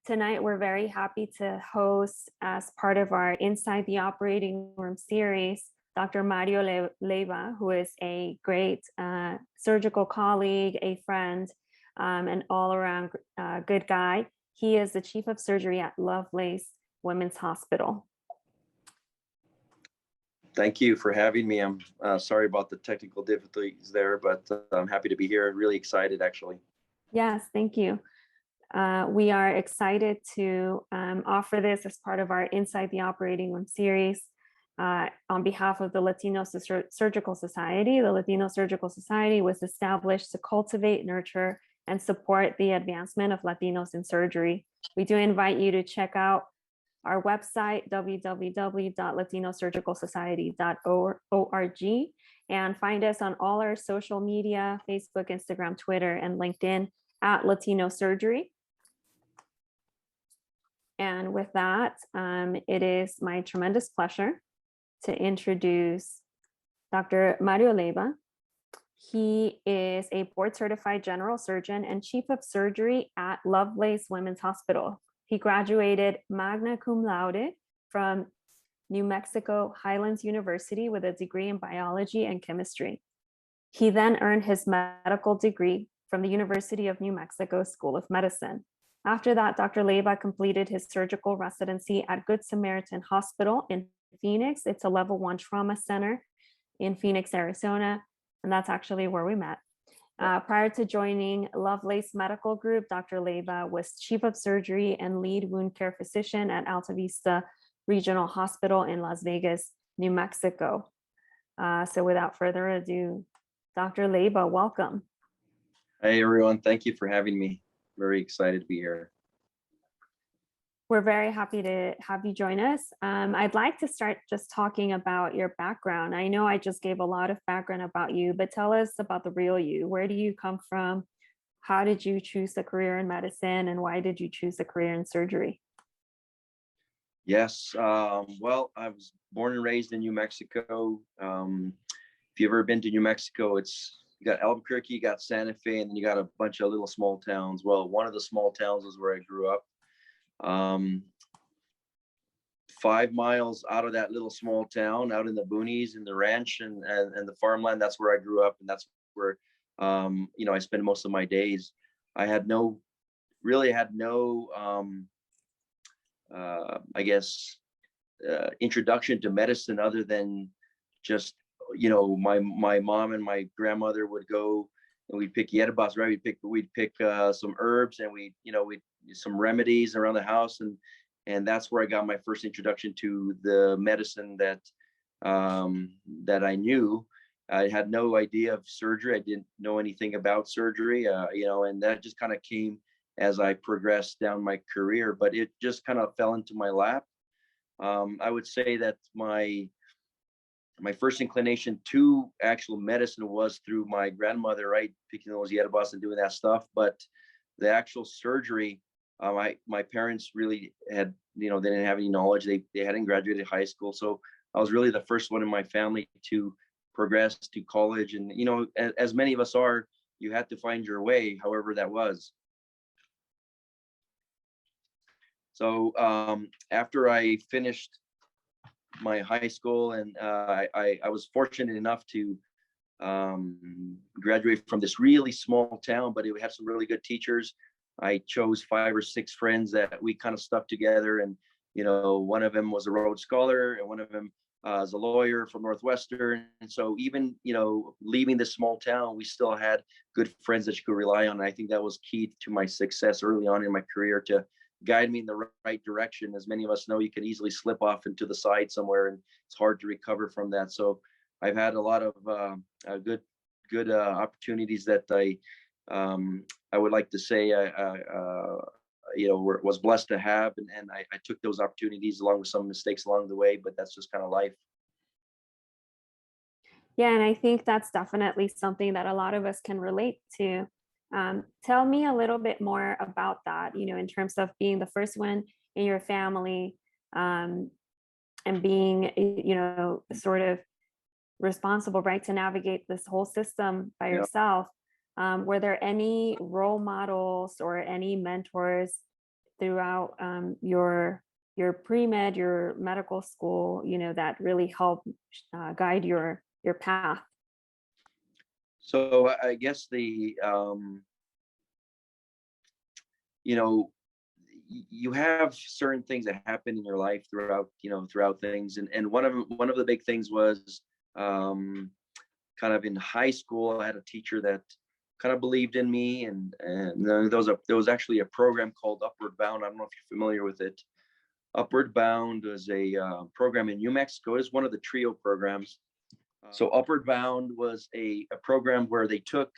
Tonight, we're very happy to host, as part of our Inside the Operating Room series, Dr. Mario Leyba, who is a great surgical colleague, a friend, an all-around good guy. He is the Chief of Surgery at Lovelace Women's Hospital. Thank you for having me. I'm sorry about the technical difficulties there, but I'm happy to be here. Really excited, actually. Yes, thank you. We are excited to offer this as part of our Inside the Operating Room series on behalf of the Latino Surgical Society. The Latino Surgical Society was established to cultivate, nurture, and support the advancement of Latinos in surgery. We do invite you to check out our website, www.latinosurgicalsociety.org, and find us on all our social media, Facebook, Instagram, Twitter, and LinkedIn at Latino Surgery. And with that, it is my tremendous pleasure to introduce Dr. Mario Leyba. He is a board-certified general surgeon and chief of surgery at Lovelace Women's Hospital. He graduated magna cum laude from New Mexico Highlands University with a degree in biology and chemistry. He then earned his medical degree from the University of New Mexico School of Medicine. After that, Dr. Leyba completed his surgical residency at Good Samaritan Hospital in Phoenix. It's a level 1 trauma center in Phoenix, Arizona, and that's actually where we met. Prior to joining Lovelace Medical Group, Dr. Leyba was chief of surgery and lead wound care physician at Alta Vista Regional Hospital in Las Vegas, New Mexico. So without further ado, Dr. Leyba, welcome. Hey, everyone. Thank you for having me. Very excited to be here. We're very happy to have you join us. I'd like to start just talking about your background. I know I just gave a lot of background about you, but tell us about the real you. Where do you come from? How did you choose a career in medicine, and why did you choose a career in surgery? Yes. Well, I was born and raised in New Mexico. If you've ever been to New Mexico, you got Albuquerque, you got Santa Fe, and then you got a bunch of little small towns. Well, one of the small towns is where I grew up. 5 miles out of that little small town, out in the boonies and the ranch and the farmland, that's where I grew up, and that's where I spend most of my days. I had no introduction to medicine other than just my mom and my grandmother would go and we'd pick yerbas, right? We'd pick some herbs, and we'd some remedies around the house, and that's where I got my first introduction to the medicine that I knew. I had no idea of surgery. I didn't know anything about surgery, and that just kind of came as I progressed down my career, but it just kind of fell into my lap. I would say that my first inclination to actual medicine was through my grandmother, right? Picking those yerbas and doing that stuff. But the actual surgery, my parents really had, they didn't have any knowledge. They hadn't graduated high school. So I was really the first one in my family to progress to college. And, as many of us are, you had to find your way, however that was. So after I finished my high school, and I was fortunate enough to graduate from this really small town, but it had some really good teachers. I chose 5 or 6 friends that we kind of stuck together, and one of them was a Rhodes Scholar, and one of them is a lawyer from Northwestern. And so even leaving this small town, we still had good friends that you could rely on. And I think that was key to my success early on in my career, to guide me in the right direction. As many of us know, you can easily slip off into the side somewhere, and it's hard to recover from that. So I've had a lot of good opportunities that I would like to say was blessed to have, and I took those opportunities along with some mistakes along the way, but that's just kind of life. Yeah, and I think that's definitely something that a lot of us can relate to. Tell me a little bit more about that, in terms of being the first one in your family, and being, sort of responsible, right, to navigate this whole system by yourself. Were there any role models or any mentors throughout your pre-med, your medical school, that really helped guide your path? So I guess you have certain things that happen in your life throughout things. And one of the big things was kind of in high school, I had a teacher that kind of believed in me. And there was actually a program called Upward Bound. I don't know if you're familiar with it. Upward Bound was a program in New Mexico. It's one of the TRIO programs. So Upward Bound was a program where they took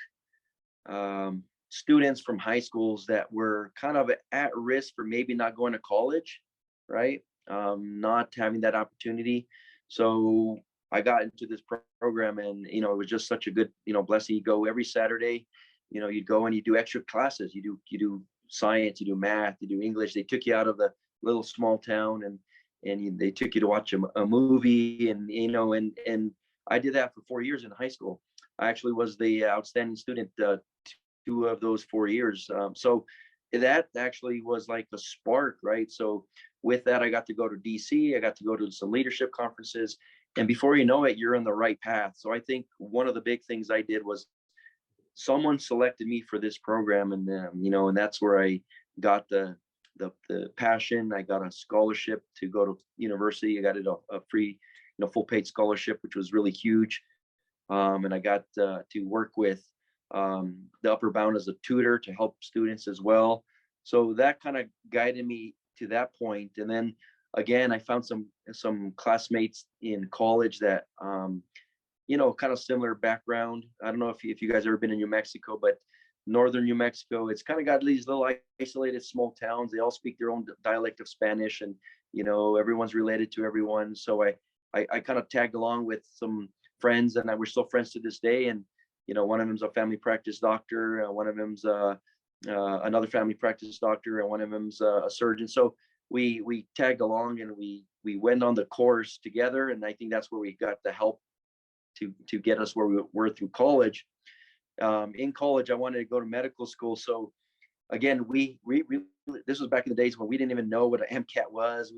students from high schools that were kind of at risk for maybe not going to college, right? Not having that opportunity. So I got into this program, and it was just such a good blessing. You go every Saturday, you'd go and you do extra classes. You do science, you do math, you do English. They took you out of the little small town, and they took you to watch a movie, and I did that for 4 years in high school. I actually was the outstanding student 2 of those 4 years. So that actually was like the spark, right? So with that, I got to go to DC. I got to go to some leadership conferences, and before you know it, you're on the right path. So I think one of the big things I did was someone selected me for this program, and and that's where I got the passion. I got a scholarship to go to university. I got a free, full paid scholarship, which was really huge. And I got to work with the Upward Bound as a tutor to help students as well. So that kind of guided me to that point. And then again, I found some classmates in college that kind of similar background. I don't know if you guys ever been in New Mexico, but northern New Mexico, it's kind of got these little isolated small towns. They all speak their own dialect of Spanish, and everyone's related to everyone. So I kind of tagged along with some friends, and we're still friends to this day. And one of them's a family practice doctor, one of them's another family practice doctor, and one of them's a surgeon. So we tagged along, and we went on the course together, and I think that's where we got the help to get us where we were through college. In college, I wanted to go to medical school. So again, we this was back in the days when we didn't even know what an MCAT was.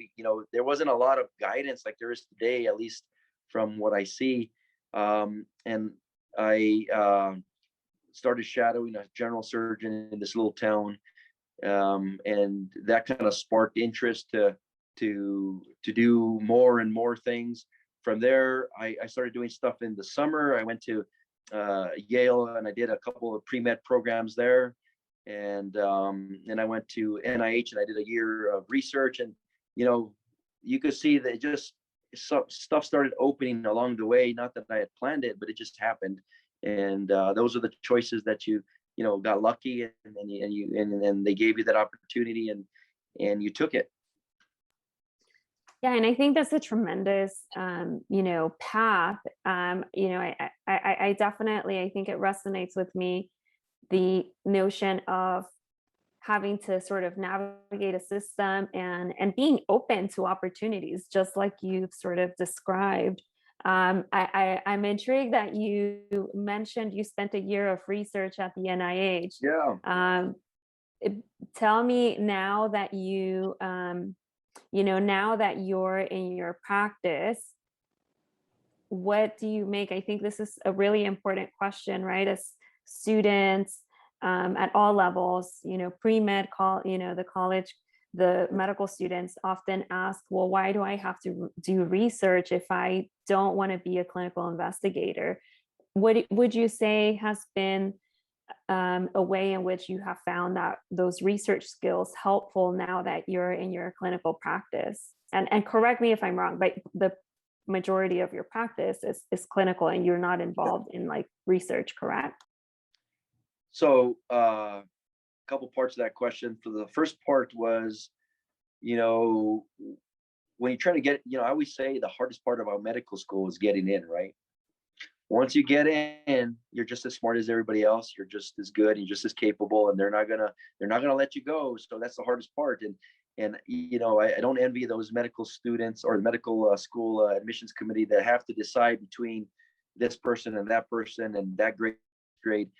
There wasn't a lot of guidance like there is today, at least from what I see. And I started shadowing a general surgeon in this little town, and that kind of sparked interest to do more and more things. From there, I started doing stuff in the summer. I went to Yale, and I did a couple of pre-med programs there. And then I went to NIH, and I did a year of research. And you could see that just stuff started opening along the way. Not that I had planned it, but it just happened. And those are the choices that you got lucky, and they gave you that opportunity, and you took it. Yeah, and I think that's a tremendous, path. I definitely, I think it resonates with me, the notion of having to sort of navigate a system and being open to opportunities, just like you've sort of described. I'm intrigued that you mentioned you spent a year of research at the NIH. Yeah. Tell me now that now that you're in your practice, what do you make? I think this is a really important question, right? As students at all levels, pre-med, the college, the medical students often ask, well, why do I have to do research if I don't want to be a clinical investigator? What would you say has been a way in which you have found that those research skills helpful now that you're in your clinical practice? And correct me if I'm wrong, but the majority of your practice is clinical, and you're not involved in like research, correct? So a couple parts of that question. For the first part was, when you try to get, I always say the hardest part about medical school is getting in, right? Once you get in, you're just as smart as everybody else. You're just as good, and you're just as capable, and they're not gonna let you go. So that's the hardest part. And I don't envy those medical students or the medical school admissions committee that have to decide between this person and that person and that grade.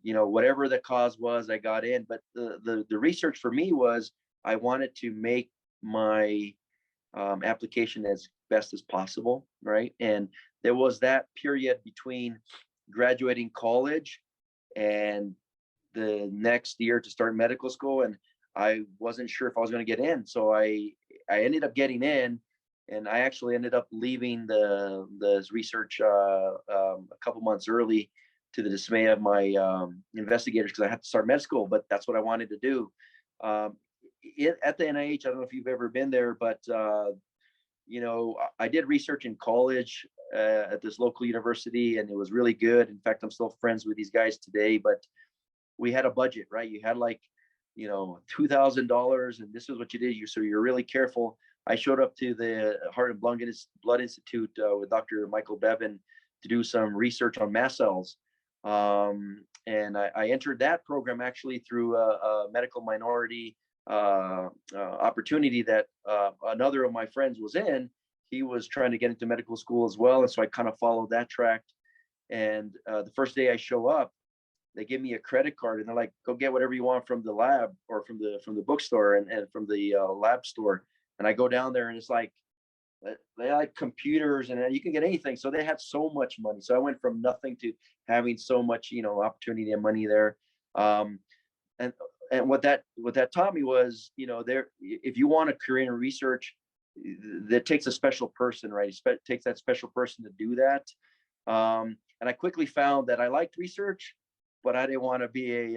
whatever the cause was, I got in. But the research for me was I wanted to make my application as best as possible, right? And there was that period between graduating college and the next year to start medical school, and I wasn't sure if I was going to get in. So I ended up getting in, and I actually ended up leaving the research a couple months early, to the dismay of my investigators, because I had to start med school, but that's what I wanted to do. At the NIH, I don't know if you've ever been there, but I did research in college at this local university, and it was really good. In fact, I'm still friends with these guys today, but we had a budget, right? You had like, $2,000, and this is what you did. So you're really careful. I showed up to the Heart and Blood Institute with Dr. Michael Bevan to do some research on mast cells. And I entered that program actually through a medical minority opportunity that another of my friends was in. He was trying to get into medical school as well, and so I kind of followed that track. And the first day I show up, they give me a credit card, and they're like, "Go get whatever you want from the lab or from the bookstore and from the lab store." And I go down there, and it's like they like computers, and you can get anything. So they had so much money. So I went from nothing to having so much, opportunity and money there. And what that taught me was, if you want a career in research, that takes a special person, right? It takes that special person to do that. And I quickly found that I liked research, but I didn't want to be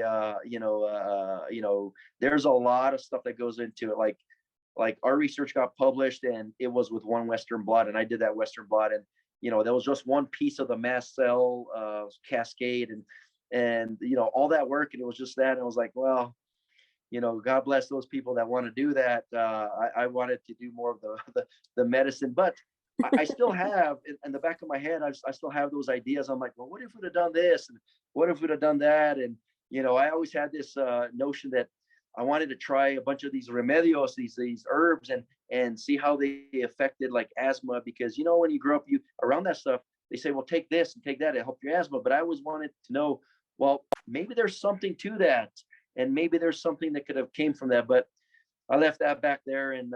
there's a lot of stuff that goes into it. Like our research got published, and it was with one Western blot, and I did that Western blot, and there was just one piece of the mast cell cascade, and all that work, and it was just that, and I was like, well, God bless those people that want to do that. I wanted to do more of the medicine, but I still have in the back of my head, I still have those ideas. I'm like, well, what if we'd have done this, and what if we'd have done that, and I always had this notion that I wanted to try a bunch of these remedios, these herbs, and see how they affected like asthma, because when you grow up, you around that stuff, they say, well, take this and take that, it help your asthma. But I always wanted to know, well, maybe there's something to that, and maybe there's something that could have came from that. But I left that back there, and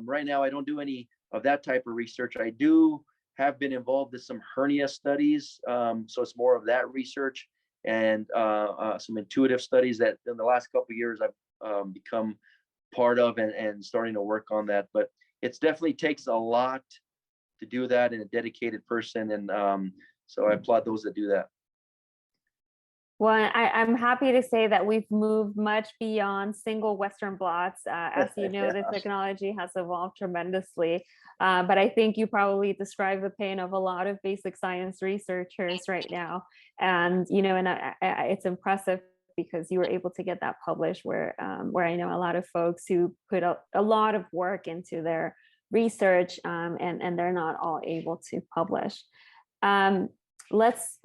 right now I don't do any of that type of research. I have been involved in some hernia studies, so it's more of that research, and some intuitive studies that in the last couple of years I've become part of, and starting to work on that. But it definitely takes a lot to do that, in a dedicated person, and so I applaud those that do that. Well, I'm happy to say that we've moved much beyond single Western blots. As you know, the technology has evolved tremendously. But I think you probably describe the pain of a lot of basic science researchers right now. And, it's impressive because you were able to get that published, where I know a lot of folks who put a lot of work into their research, and they're not all able to publish. Let's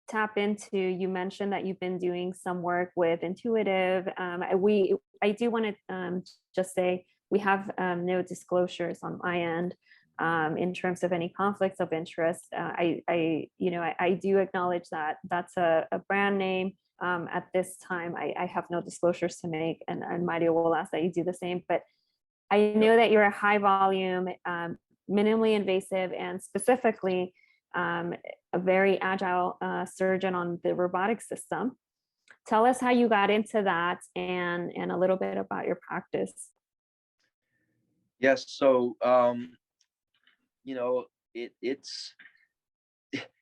tap into, you mentioned that you've been doing some work with intuitive. I do want to just say we have no disclosures on my end in terms of any conflicts of interest. I do acknowledge that that's a brand name. At this time, I have no disclosures to make, and Mario will ask that you do the same. But I know that you're a high volume, minimally invasive, and specifically a very agile surgeon on the robotic system. Tell us how you got into that, and a little bit about your practice. Yes, so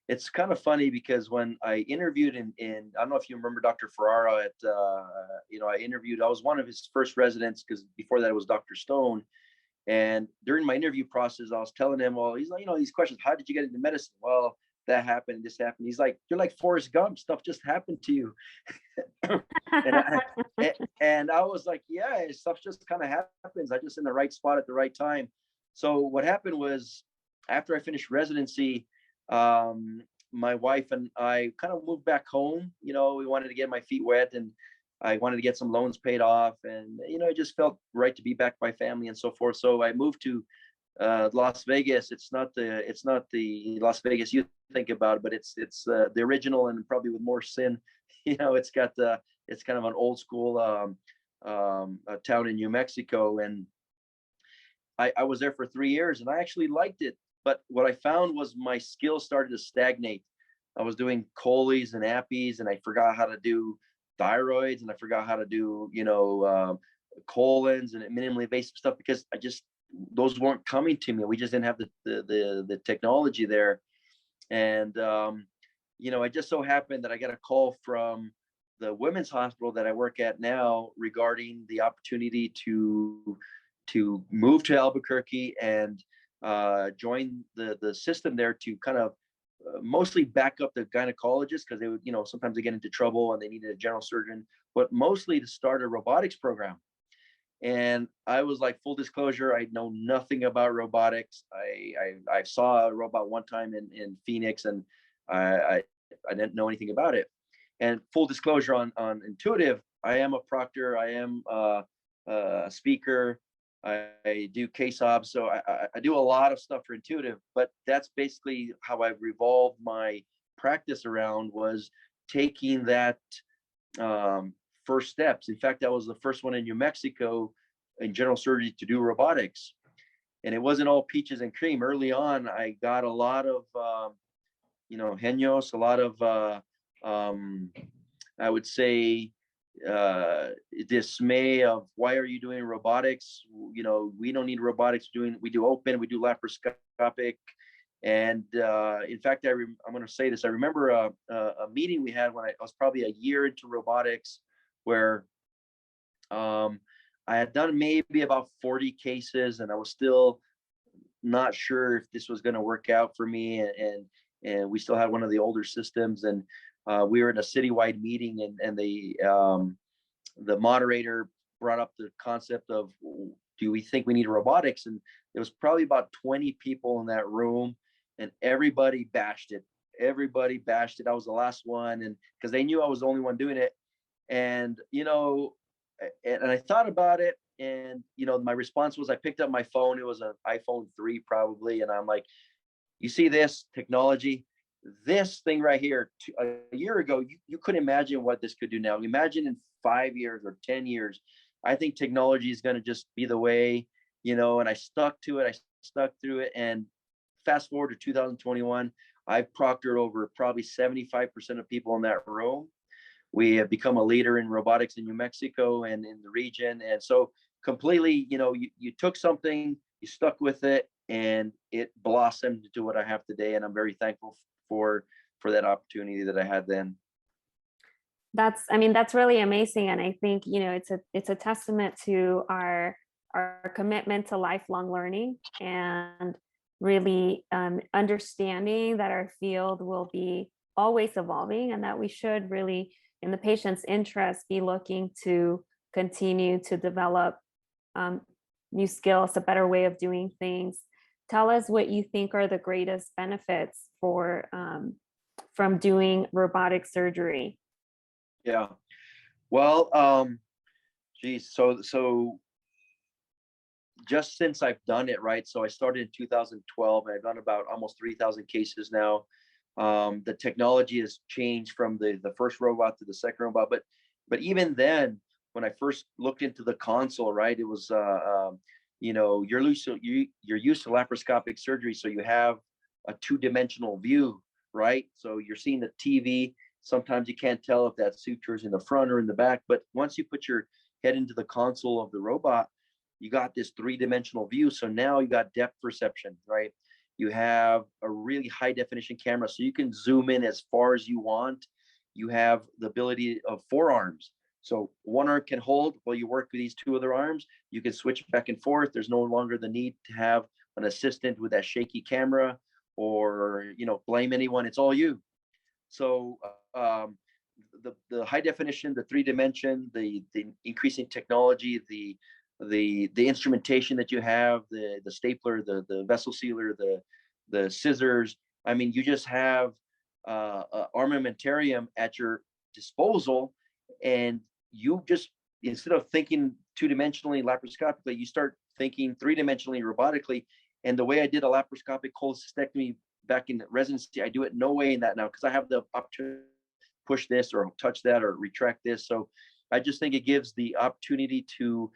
it's kind of funny, because when I interviewed in I don't know if you remember Dr. Ferrara at I was one of his first residents, because before that it was Dr. Stone. And during my interview process, I was telling him, well, he's like, these questions, how did you get into medicine? Well, that happened, this happened. He's like, you're like Forrest Gump, stuff just happened to you. and I was like, yeah, stuff just kind of happens. I just in the right spot at the right time. So what happened was, after I finished residency, my wife and I kind of moved back home. We wanted to get my feet wet, and I wanted to get some loans paid off, and it just felt right to be back by family and so forth. So I moved to Las Vegas. It's not the Las Vegas you think about, but it's the original, and probably with more sin. It's got it's kind of an old school a town in New Mexico, and I was there for 3 years, and I actually liked it. But what I found was my skills started to stagnate. I was doing choles and appies, and I forgot how to do thyroids, and I forgot how to do colons and minimally invasive stuff, because those weren't coming to me. We just didn't have the technology there. And it just so happened that I got a call from the women's hospital that I work at now regarding the opportunity to move to Albuquerque and join the system there, to kind of mostly back up the gynecologists, because they would, sometimes they get into trouble and they needed a general surgeon, but mostly to start a robotics program. And I was like, full disclosure, I know nothing about robotics. I saw a robot one time in Phoenix, and I didn't know anything about it. And full disclosure on Intuitive, I am a proctor, I am a speaker, I do case obs, so I do a lot of stuff for Intuitive. But that's basically how I've revolved my practice around, was taking that first steps. In fact, I was the first one in New Mexico in general surgery to do robotics, and it wasn't all peaches and cream. Early on, I got a lot of genios, a lot of I would say dismay of, why are you doing robotics? We don't need robotics. We do open, we do laparoscopic. And in fact, I'm going to say this. I remember a meeting we had when I was probably a year into robotics, where I had done maybe about 40 cases, and I was still not sure if this was going to work out for me. And we still had one of the older systems, and we were in a citywide meeting, and the moderator brought up the concept of, do we think we need robotics? And there was probably about 20 people in that room, and everybody bashed it. Everybody bashed it. I was the last one, and because they knew I was the only one doing it. And and I thought about it, and my response was, I picked up my phone. It was an iPhone 3 probably, and I'm like, you see this technology, this thing right here, a year ago, you couldn't imagine what this could do now. Imagine in 5 years or 10 years. I think technology is going to just be the way, and I stuck to it. I stuck through it. And fast forward to 2021, I've proctored over probably 75% of people in that room. We have become a leader in robotics in New Mexico and in the region. And so completely, you took something, you stuck with it, and it blossomed into what I have today. And I'm very thankful for that opportunity that I had then. That's really amazing. And I think, it's a testament to our commitment to lifelong learning, and really understanding that our field will be always evolving, and that we should really, in the patient's interest, be looking to continue to develop new skills, a better way of doing things. Tell us what you think are the greatest benefits from doing robotic surgery. Yeah. Well, geez, so just since I've done it, right? So I started in 2012, and I've done about almost 3,000 cases now. The technology has changed from the first robot to the second robot, but even then, when I first looked into the console, right, it was you're used to laparoscopic surgery, so you have a two-dimensional view, right? So you're seeing the TV. Sometimes you can't tell if that suture is in the front or in the back, but once you put your head into the console of the robot, you got this three-dimensional view. So now you got depth perception, right? You have a really high definition camera, so you can zoom in as far as you want. You have the ability of 4 arms. So one arm can hold while you work with these 2 other arms. You can switch back and forth. There's no longer the need to have an assistant with that shaky camera, or blame anyone. It's all you. So the high definition, the 3-dimension, the increasing technology, the instrumentation that you have, the stapler, the vessel sealer, the scissors. I mean, you just have armamentarium at your disposal, and you just, instead of thinking 2-dimensionally laparoscopically, you start thinking 3-dimensionally robotically, And the way I did a laparoscopic cholecystectomy back in residency, I do it no way in that now, because I have the opportunity to push this or touch that or retract this. So I just think it gives the opportunity to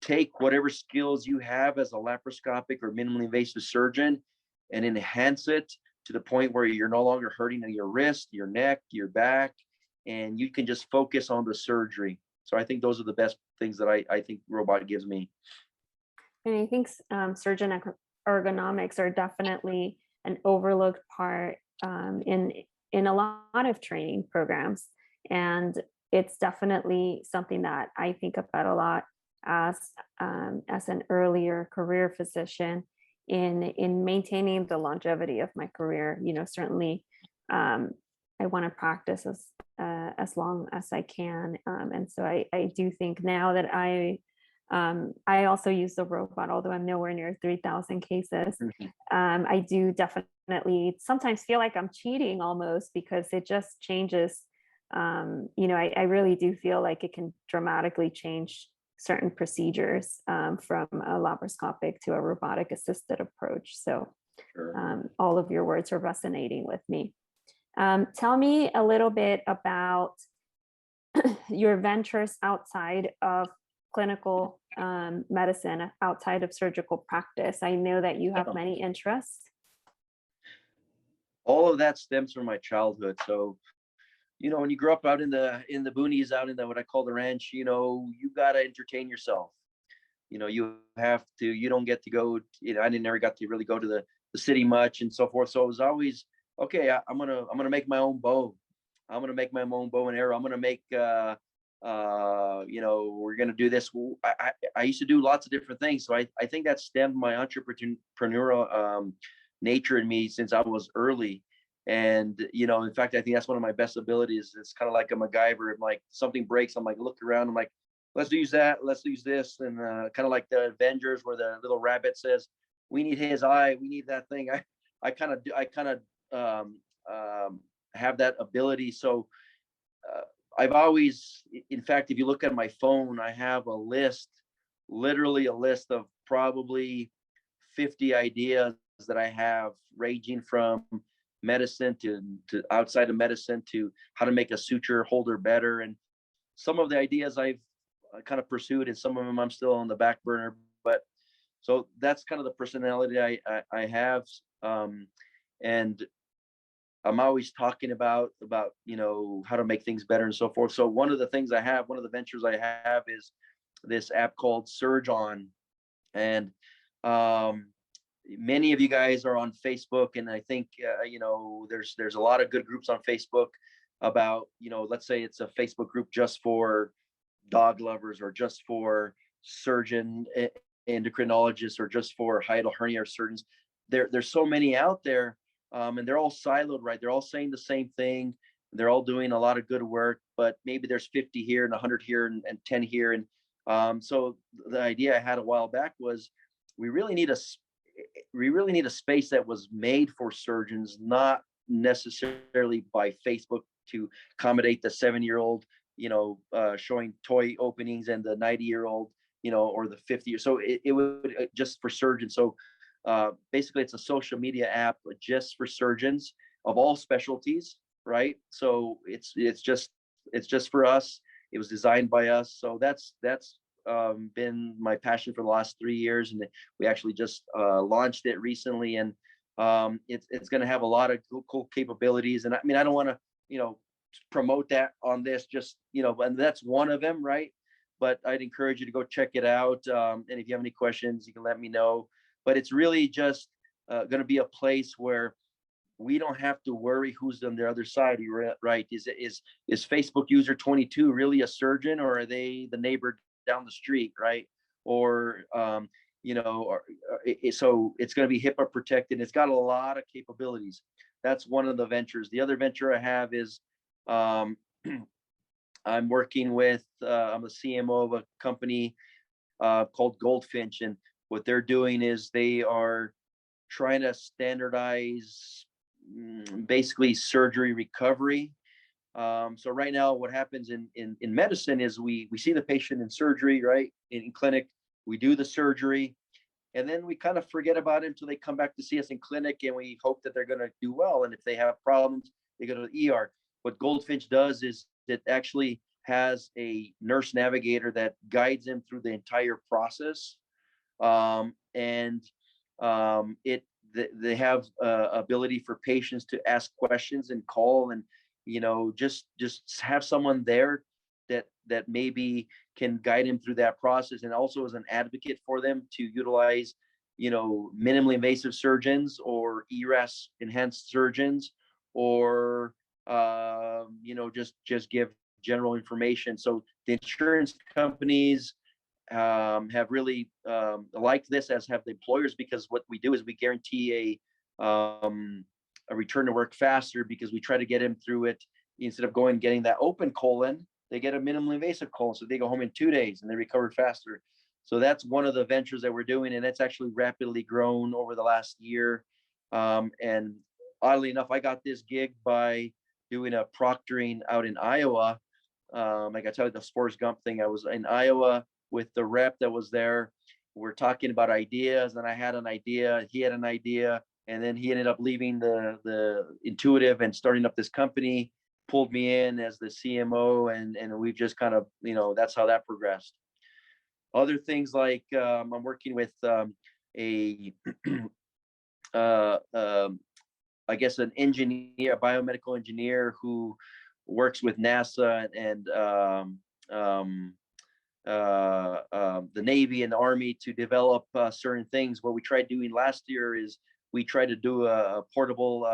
take whatever skills you have as a laparoscopic or minimally invasive surgeon and enhance it to the point where you're no longer hurting your wrist, your neck, your back, and you can just focus on the surgery. So I think those are the best things that I think robot gives me. And I think surgeon ergonomics are definitely an overlooked part in a lot of training programs. And it's definitely something that I think about a lot as an earlier career physician in maintaining the longevity of my career. You know, certainly I want to practice as long as I can. And so I do think now that I also use the robot, although I'm nowhere near 3,000 cases. I do definitely sometimes feel like I'm cheating almost, because it just changes. You know, I really do feel like it can dramatically change certain procedures from a laparoscopic to a robotic assisted approach. So all of your words are resonating with me. Tell me a little bit about your ventures outside of clinical medicine, outside of surgical practice. I know that you have many interests. All of that stems from my childhood. So, you know, when you grow up out in the boonies, out in the what I call the ranch, you know, you gotta entertain yourself. You know, you don't get to go. You know, I never got to really go to the city much and so forth. So it was always okay. I'm gonna make my own bow. I'm gonna make my own bow and arrow. I'm gonna make you know, we're going to do this. I used to do lots of different things. So I think that stemmed my entrepreneurial nature in me since I was early. And, you know, in fact, I think that's one of my best abilities. It's kind of like a MacGyver. Like something breaks, I'm like, look around. I'm like, let's use that. Let's use this. And kind of like the Avengers where the little rabbit says, we need his eye. We need that thing. I kind of have that ability. So, I've always, in fact, if you look at my phone, I have a list, literally a list of probably 50 ideas that I have, ranging from medicine to outside of medicine to how to make a suture holder better. And some of the ideas I've kind of pursued, and some of them I'm still on the back burner. But so that's kind of the personality I have. And I'm always talking about, you know, how to make things better and so forth. So one of the ventures I have is this app called Surge On. And many of you guys are on Facebook. And I think, you know, there's a lot of good groups on Facebook about, you know, let's say it's a Facebook group just for dog lovers, or just for surgeon endocrinologists, or just for hiatal hernia surgeons. There's so many out there. And they're all siloed, right? They're all saying the same thing. They're all doing a lot of good work, but maybe there's 50 here and 100 here and 10 here. And so the idea I had a while back was we really need a space that was made for surgeons, not necessarily by Facebook to accommodate the 7-year-old, you know, showing toy openings, and the 90-year-old, you know, or the 50. So it would just for surgeons. So basically it's a social media app just for surgeons of all specialties, right? So it's just for us. It was designed by us. So that's been my passion for the last 3 years. And we actually just launched it recently, and it's going to have a lot of cool capabilities. And I mean, I don't want to, you know, promote that on this, just, you know, and that's one of them, right? But I'd encourage you to go check it out. And if you have any questions, you can let me know. But it's really just going to be a place where we don't have to worry who's on the other side, right? Is Facebook user 22 really a surgeon, or are they the neighbor down the street, right? Or you know, so it's going to be HIPAA protected. It's got a lot of capabilities. That's one of the ventures. The other venture I have is I'm working with I'm a CMO of a company called Goldfinch, and what they're doing is they are trying to standardize basically surgery recovery. So right now, what happens in medicine is we see the patient in surgery, right? In clinic, we do the surgery, And then we kind of forget about it until they come back to see us in clinic, and we hope that they're going to do well. And if they have problems, they go to the ER. What Goldfinch does is it actually has a nurse navigator that guides them through the entire process. And they have ability for patients to ask questions and call, and just have someone there that maybe can guide him through that process, and also as an advocate for them to utilize minimally invasive surgeons or ERAS enhanced surgeons, or just give general information. So the insurance companies have really liked this, as have the employers, because what we do is we guarantee a return to work faster, because we try to get him through it. Instead of getting that open colon, they get a minimally invasive colon, so they go home in 2 days and they recover faster. So that's one of the ventures that we're doing, and it's actually rapidly grown over the last year. And oddly enough, I got this gig by doing a proctoring out in Iowa. Like I tell you, the Forrest Gump thing, I was in Iowa with the rep that was there. We're talking about ideas, and I had an idea, he had an idea, and then he ended up leaving the Intuitive and starting up this company, pulled me in as the CMO, and we've just kind of, that's how that progressed. Other things like I'm working with I guess an engineer, a biomedical engineer who works with NASA and the Navy and the Army to develop certain things. What we tried doing last year is we tried to do a portable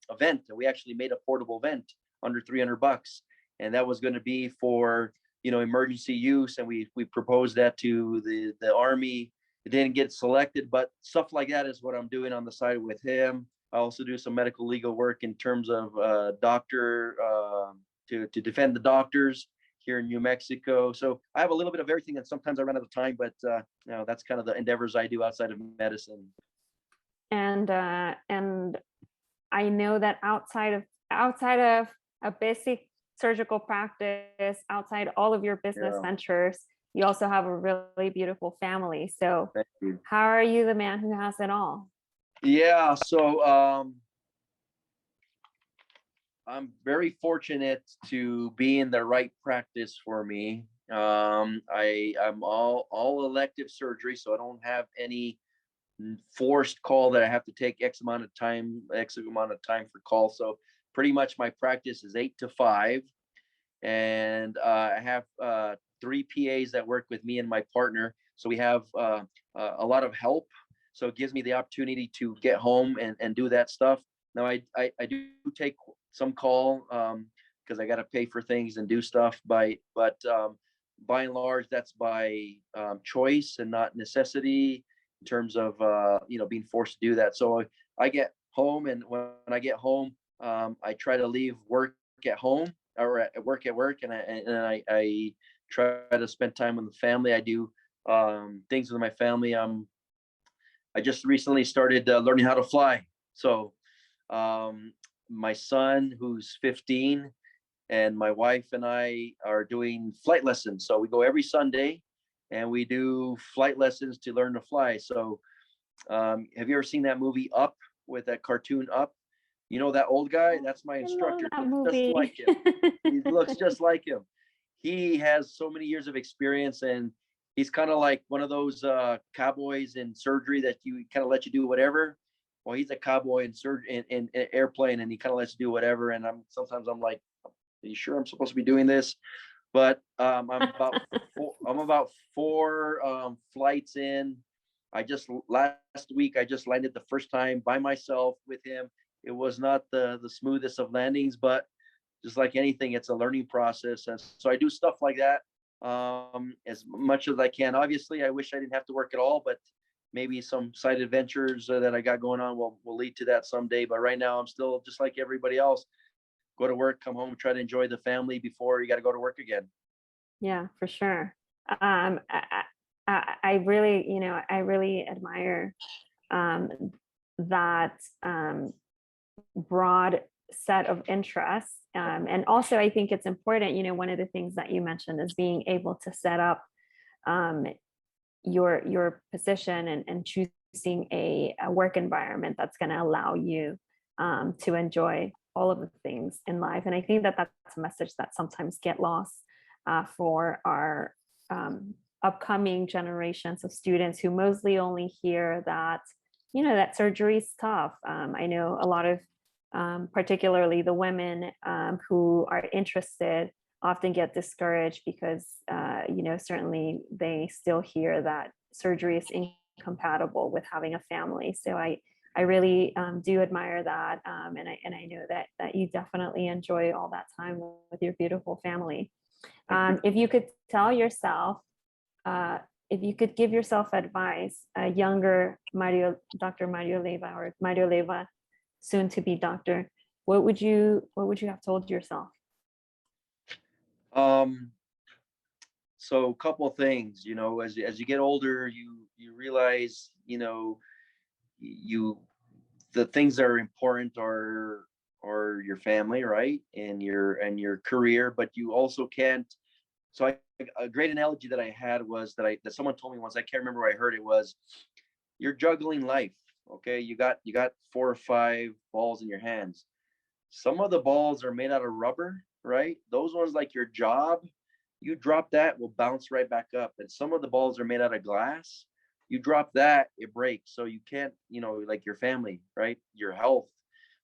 event, and we actually made a portable event under $300, and that was going to be for emergency use, and we proposed that to the Army. It didn't get selected, but stuff like that is what I'm doing on the side with him. I also do some medical legal work in terms of doctor to defend the doctors here in New Mexico. So I have a little bit of everything, and sometimes I run out of time, but that's kind of the endeavors I do outside of medicine. And I know that outside of a basic surgical practice, outside all of your business ventures, you also have a really beautiful family. So how are you the man who has it all? Yeah, so I'm very fortunate to be in the right practice for me. I'm all elective surgery, so I don't have any forced call that I have to take X amount of time for call. So pretty much my practice is 8 to 5, and I have 3 PAs that work with me and my partner. So we have a lot of help. So it gives me the opportunity to get home and do that stuff. Now I do take some call because I got to pay for things and do stuff but by and large, that's by choice and not necessity, in terms of being forced to do that. So I get home, and when I get home, I try to leave work at home or at work, and I try to spend time with the family. I do things with my family. I just recently started learning how to fly. So my son, who's 15, and my wife and I are doing flight lessons. So we go every Sunday and we do flight lessons to learn to fly. So have you ever seen that movie Up, with that cartoon Up? You know that old guy? That's my instructor. I love that movie. Just like him. He looks just like him. He has so many years of experience, and he's kind of like one of those cowboys in surgery that you kind of let you do whatever. Well, he's a cowboy in airplane, and he kind of lets you do whatever. And sometimes I'm like, are you sure I'm supposed to be doing this? But I'm about four flights in. Last week I just landed the first time by myself with him. It was not the smoothest of landings, but just like anything, it's a learning process. And so I do stuff like that as much as I can. Obviously, I wish I didn't have to work at all, but maybe some side adventures that I got going on will lead to that someday. But right now, I'm still just like everybody else. Go to work, come home, try to enjoy the family before you got to go to work again. Yeah, for sure. I really admire that broad set of interests. And also, I think it's important, one of the things that you mentioned is being able to set up your position and choosing a work environment that's going to allow you to enjoy all of the things in life. And I think that that's a message that sometimes get lost for our upcoming generations of students who mostly only hear that, that surgery is tough. I know a lot of, particularly the women who are interested often get discouraged because, certainly they still hear that surgery is incompatible with having a family. So I really do admire that. And I know that you definitely enjoy all that time with your beautiful family. If you could tell yourself, if you could give yourself advice, a younger Dr. Mario Leyba, or Mario Leyba, soon to be doctor, what would you have told yourself? So a couple of things, as you get older, you realize, the things that are important are your family, right? And your career, but you also can't. So a great analogy that I had was that someone told me once, I can't remember where I heard it, was you're juggling life. Okay. You got 4 or 5 balls in your hands. Some of the balls are made out of rubber, right? Those ones, like your job, you drop that, will bounce right back up. And some of the balls are made out of glass. You drop that, it breaks. So you can't, like your family, right? Your health.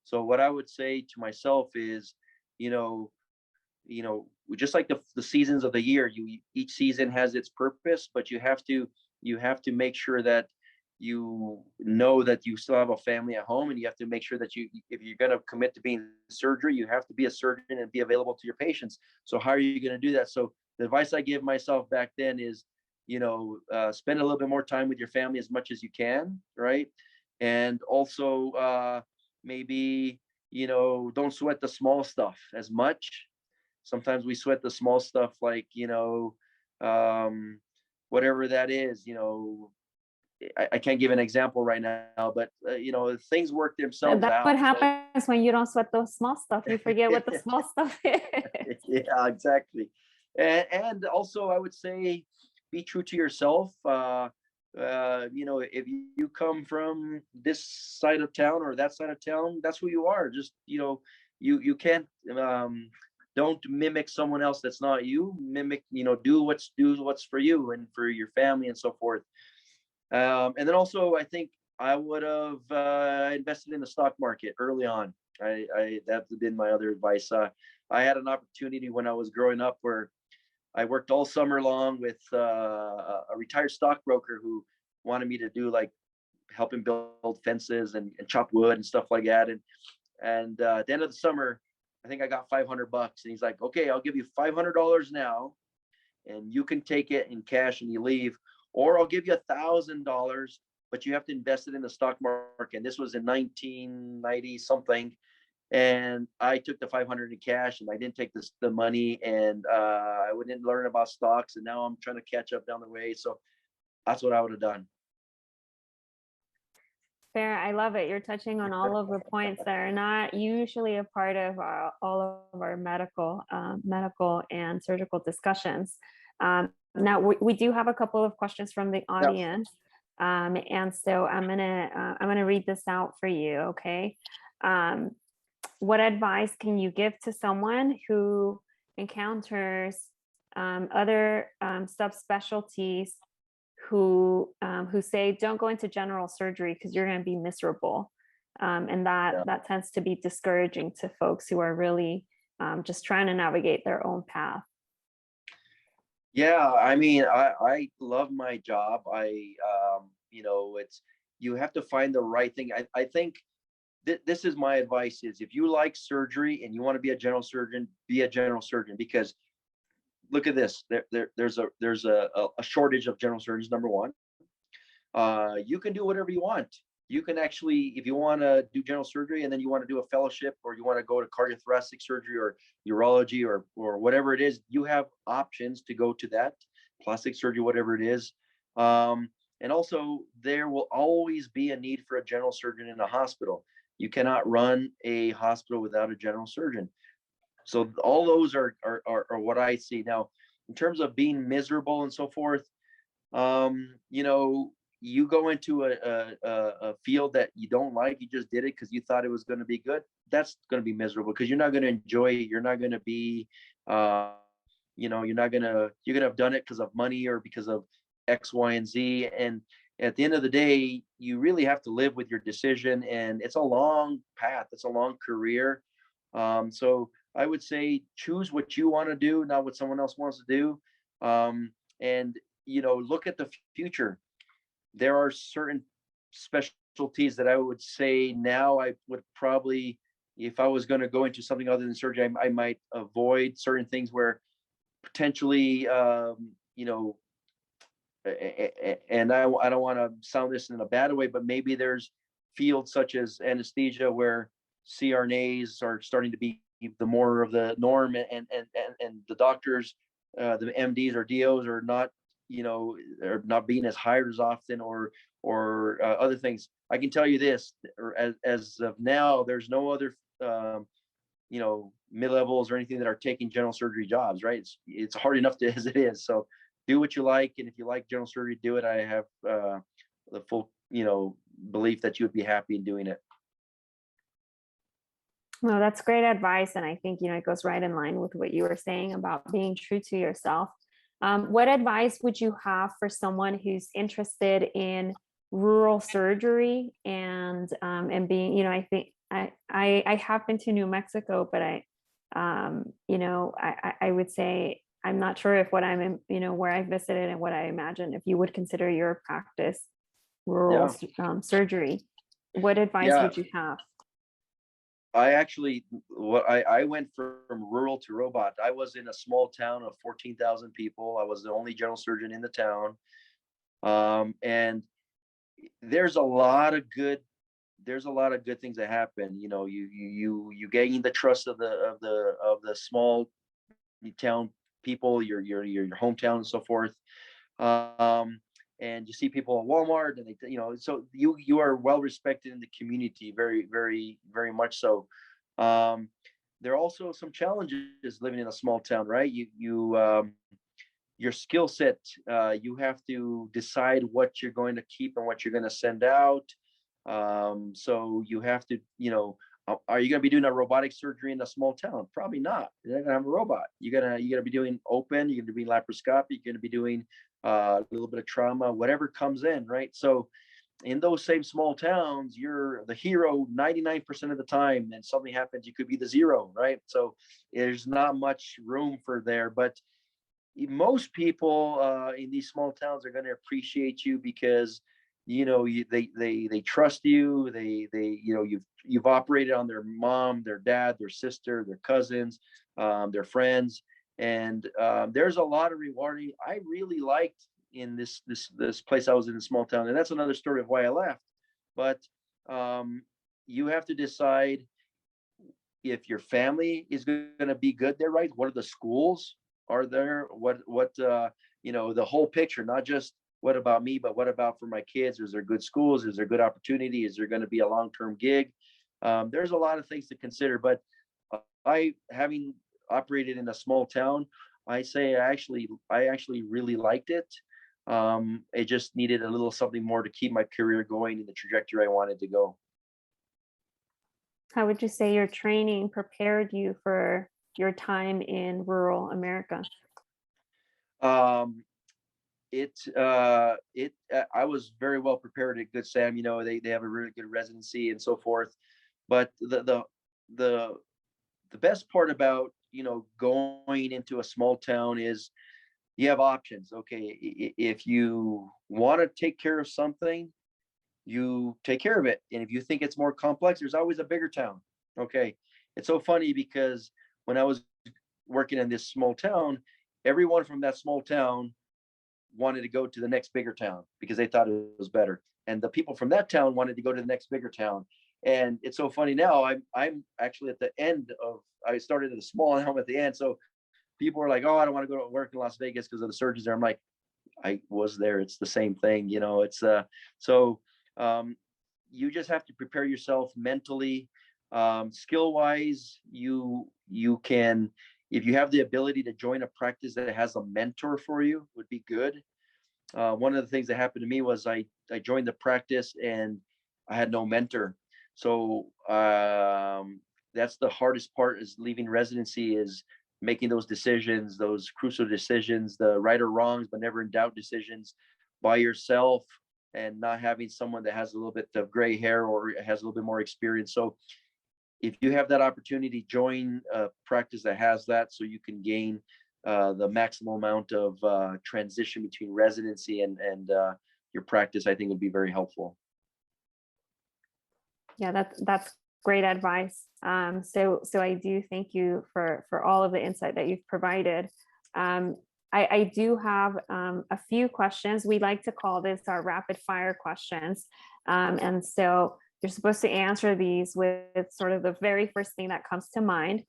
So what I would say to myself is, just like the seasons of the year, each season has its purpose, but you have to make sure that you know that you still have a family at home, and you have to make sure that if you're going to commit to being surgery, you have to be a surgeon and be available to your patients. So how are you going to do that? So the advice I give myself back then is, spend a little bit more time with your family as much as you can, right? And also maybe, don't sweat the small stuff as much. Sometimes we sweat the small stuff, like, whatever that is, I can't give an example right now, but things work themselves That's out. what happens when you don't sweat the small stuff. You forget what the small stuff is. Yeah, exactly. And also I would say, be true to yourself. If you come from this side of town or that side of town, that's who you are. Just, you can't, don't mimic someone else that's not you. Mimic, do what's for you and for your family and so forth. And then also, I think I would have invested in the stock market early on. That's been my other advice. I had an opportunity when I was growing up where I worked all summer long with a retired stockbroker who wanted me to do, like, help him build fences and chop wood and stuff like that. And at the end of the summer, I think I got $500, and he's like, "Okay, I'll give you $500 now, and you can take it in cash and you leave, or I'll give you $1,000, but you have to invest it in the stock market." And this was in 1990 something. And I took the 500 in cash, and I didn't take the money, and I didn't learn about stocks. And now I'm trying to catch up down the way. So that's what I would have done. Fair. I love it. You're touching on all of the points that are not usually a part of all of our medical and surgical discussions. Now we do have a couple of questions from the audience, and so I'm gonna read this out for you. Okay. What advice can you give to someone who encounters other subspecialties who say, don't go into general surgery because you're going to be miserable? And that tends to be discouraging to folks who are really just trying to navigate their own path. Yeah, I mean, I love my job. You have to find the right thing. I think this is my advice: is if you like surgery and you want to be a general surgeon, be a general surgeon. Because look at this, there's a shortage of general surgeons, number one. You can do whatever you want. You can actually, if you want to do general surgery and then you want to do a fellowship, or you want to go to cardiothoracic surgery or urology or whatever it is, you have options to go to that, plastic surgery, whatever it is. And also, there will always be a need for a general surgeon in a hospital. You cannot run a hospital without a general surgeon. So all those are what I see. Now, in terms of being miserable and so forth, You know, you go into a field that you don't like, you just did it because you thought it was going to be good. That's going to be miserable because you're not going to enjoy it. You're not going to be, you know, you're going to have done it because of money or because of X, Y, and Z. And at the end of the day, you really have to live with your decision. And it's a long path. It's a long career. So I would say choose what you want to do, not what someone else wants to do. And, you know, look at the future. There are certain specialties that I would say now I would probably, if I was going to go into something other than surgery, I might avoid certain things where potentially, you know, and I don't want to sound this in a bad way, but maybe there's fields such as anesthesia where CRNAs are starting to be the more of the norm, and the doctors, the MDs or DOs are not, you know, are not being as hired as often, or other things. I can tell you this, or as of now, there's no other you know, mid-levels or anything that are taking general surgery jobs, right? It's hard enough to, as it is. So do what you like, and if you like general surgery, do it. I have the full, you know, belief that you would be happy in doing it. No, that's great advice. And I think, you know, it goes right in line with what you were saying about being true to yourself. What advice would you have for someone who's interested in rural surgery and being, you know, I think I have been to New Mexico, but you know, I would say I'm not sure if what I'm in, you know, where I visited and what I imagine if you would consider your practice rural surgery. What advice would you have? I actually, I went from rural to robot. I was in a small town of 14,000 people. I was the only general surgeon in the town. And there's a lot of good things that happen. You know, you gain the trust of the small town people, your hometown and so forth. And you see people at Walmart, and they, you know, so you are well respected in the community, very, very, very much so. There are also some challenges living in a small town, right? Your skill set, you have to decide what you're going to keep and what you're going to send out. So you have to, you know, are you going to be doing a robotic surgery in a small town? Probably not. You're not going to have a robot. You're going to be doing open. You're going to be laparoscopy. You're going to be doing a little bit of trauma, whatever comes in, right? So in those same small towns, you're the hero 99% of the time, and something happens, you could be the zero, right? So there's not much room for there. But most people in these small towns are going to appreciate you because, you know, they trust you. They you know, you've operated on their mom, their dad, their sister, their cousins, their friends, and there's a lot of rewarding. I really liked in this place I was in a small town, and that's another story of why I left. But you have to decide if your family is going to be good there, right? What are the schools are there? What you know, the whole picture, not just what about me, but what about for my kids? Is there good schools? Is there good opportunity? Is there going to be a long-term gig? There's a lot of things to consider, but I, having operated in a small town, I say I actually really liked it. It just needed a little something more to keep my career going in the trajectory I wanted to go. How would you say your training prepared you for your time in rural America? I was very well prepared at Good Sam. You know, they have a really good residency and so forth. But the best part about, you know, going into a small town is you have options. Okay, if you want to take care of something, you take care of it. And if you think it's more complex, there's always a bigger town. Okay, it's so funny because when I was working in this small town, everyone from that small town wanted to go to the next bigger town because they thought it was better, and the people from that town wanted to go to the next bigger town. And it's so funny now, I'm actually at the end of, I started at a small town at the end, so people were like, oh, I don't want to go to work in Las Vegas because of the surgeons there. I'm like, I was there, it's the same thing, you know. It's so you just have to prepare yourself mentally, skill wise. You can, if you have the ability to join a practice that has a mentor for you, would be good. one of the things that happened to me was I joined the practice and I had no mentor. So that's the hardest part, is leaving residency, is making those decisions, those crucial decisions, the right or wrongs, but never in doubt decisions by yourself, and not having someone that has a little bit of gray hair or has a little bit more experience. So if you have that opportunity, join a practice that has that, so you can gain the maximum amount of transition between residency and your practice. I think would be very helpful. Yeah, that's great advice. So I do thank you for all of the insight that you've provided. I do have a few questions. We like to call this our rapid fire questions. And so you're supposed to answer these with sort of the very first thing that comes to mind.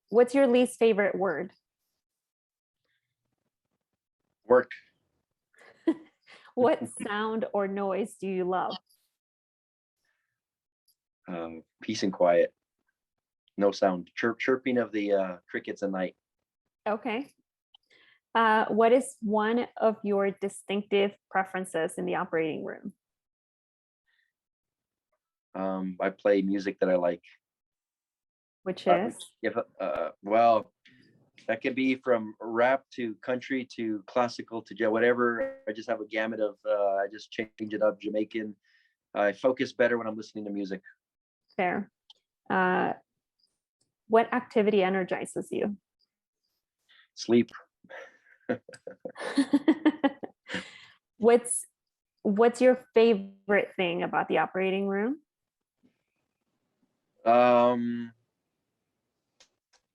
What's your least favorite word? Work. What sound or noise do you love? Peace and quiet. No sound. Chirping of the crickets at night. Okay. What is one of your distinctive preferences in the operating room? I play music that I like. Which is? Well, that could be from rap to country to classical to whatever. I just have a gamut of, I just change it up. Jamaican. I focus better when I'm listening to music. Fair. What activity energizes you? Sleep. What's your favorite thing about the operating room?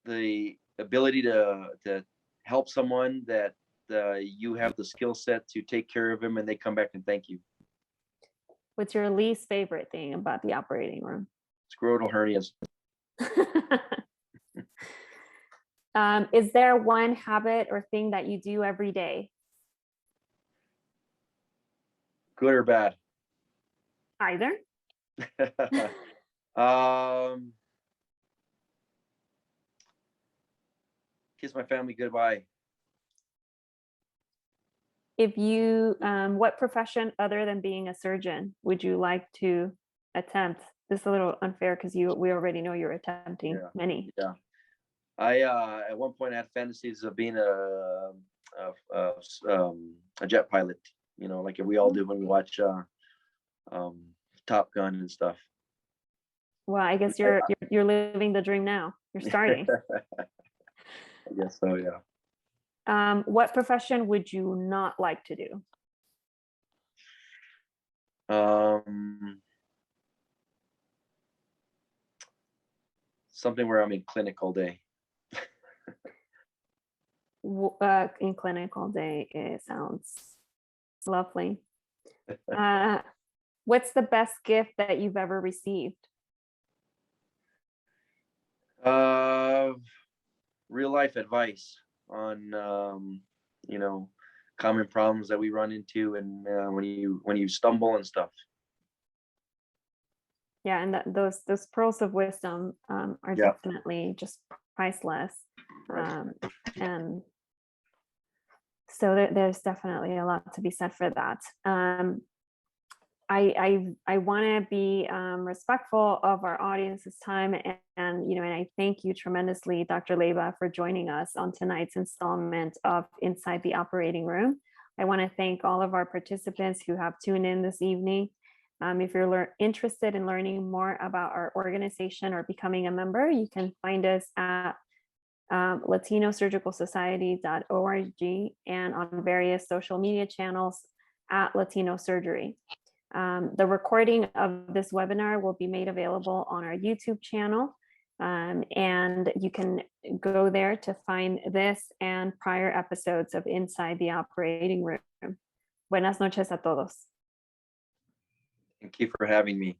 The ability to help someone that you have the skill set to take care of them, and they come back and thank you. What's your least favorite thing about the operating room? Scrotal hernias. Is there one habit or thing that you do every day? Good or bad? Either. Kiss my family goodbye. If you, what profession other than being a surgeon would you like to attempt? This is a little unfair because we already know you're attempting many. Yeah. I at one point I had fantasies of being a jet pilot, you know, like we all do when we watch Top Gun and stuff. Well, I guess you're living the dream now. You're starting. I guess so, yeah. What profession would you not like to do? Something where I'm in clinic all day. In clinic all day, it sounds lovely. What's the best gift that you've ever received? Real life advice on you know, common problems that we run into, and when you stumble and stuff. Yeah, and those pearls of wisdom are definitely just priceless. Right. And so there's definitely a lot to be said for that. I want to be respectful of our audience's time, and you know, and I thank you tremendously, Dr. Leyba, for joining us on tonight's installment of Inside the Operating Room. I want to thank all of our participants who have tuned in this evening. If you're interested in learning more about our organization or becoming a member, you can find us at Latino Surgical Society.org and on various social media channels at Latino Surgery. The recording of this webinar will be made available on our YouTube channel, and you can go there to find this and prior episodes of Inside the Operating Room. Buenas noches a todos. Thank you for having me.